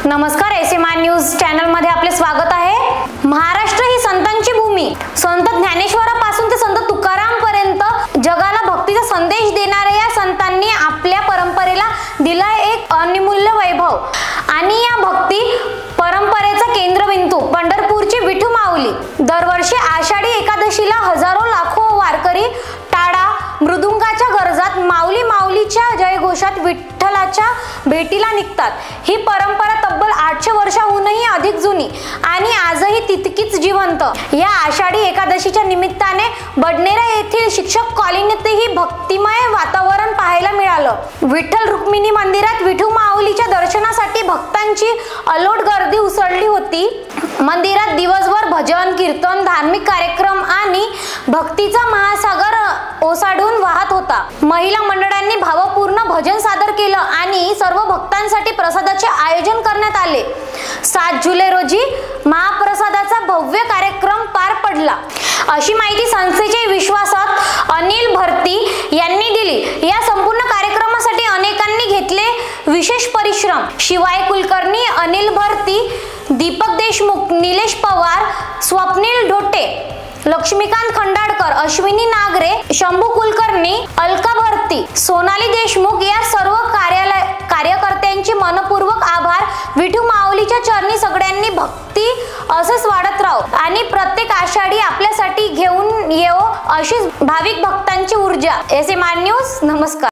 नमस्कार, ASMR news channel मध्ये आपले स्वागत आहे। महाराष्ट्र ही संतांची भूमी। संत ज्ञानेश्वरापासून ते संत तुकाराम पर्यंत जगाला भक्तीचा संदेश देणाऱ्या या संतांनी आपल्या परंपरेला दिला एक अनिमूल्य वैभव आणि या भक्ती परंपरेचा केंद्रबिंदू पंढरपूरची विठू माऊली। दरवर्षी आषाढी एकादशीला हजारो लाखो वारकरी टाळा मृदुंगाच्या गरजात माऊली माऊलीच्या जयघोषात विठ्ठलाच्या भेटीला निघतात। ही परंपरा तब्बल 800 वर्षांहूनही अधिक जुनी आणि आजही तितकीच जिवंत। या आषाढी एकादशीच्या निमित्ताने बडनेरा येथील शिक्षक कॉलनीतही भक्तिमय वातावरण पाहायला मिळालं। विठ्ठल रुक्मिणी मंदिरात विठू माऊलीच्या दर्शनासाठी भक्तांची अलोट गर्दी उसळली होती। मंदिरात दिवसभर भजन कीर्तन धार्मिक कार्यक्रम आणि भक्तीचा महासागर ओसाडून वाहत होता। महिला मंडळांनी भावपूर्ण भजन सादर केलं आणि सर्व भक्तांसाठी प्रसादाचे आयोजन करण्यात आले। 7 जुलै रोजी महाप्रसादाचा भव्य कार्यक्रम पार पडला, अशी माहिती संस्थेचे विश्वासक अनिल भरती यांनी दिली। या संपूर्ण कार्यक्रमासाठी अनेकांनी घेतले विशेष परिश्रम। शिवाय कुलकर्णी अनिल भरती, दीपक देशमुख, निलेश पवार, स्वप्नील ढोटे, लक्ष्मीकांत खंडाडकर, अश्विनी नागरे, शंभू कुलकर्णी, अलका भरती, सोनाली देशमुख या सर्व कार्यकर्त्यांचे मनपूर्वक आभार। विठू माऊलीच्या चरणी सगळ्यांनी भक्ती असेच वाढत राहो आणि प्रत्येक आषाढी आपल्यासाठी घेऊन येवो अशीच भाविक भक्तांची ऊर्जा। एसएमआर न्यूज, नमस्कार।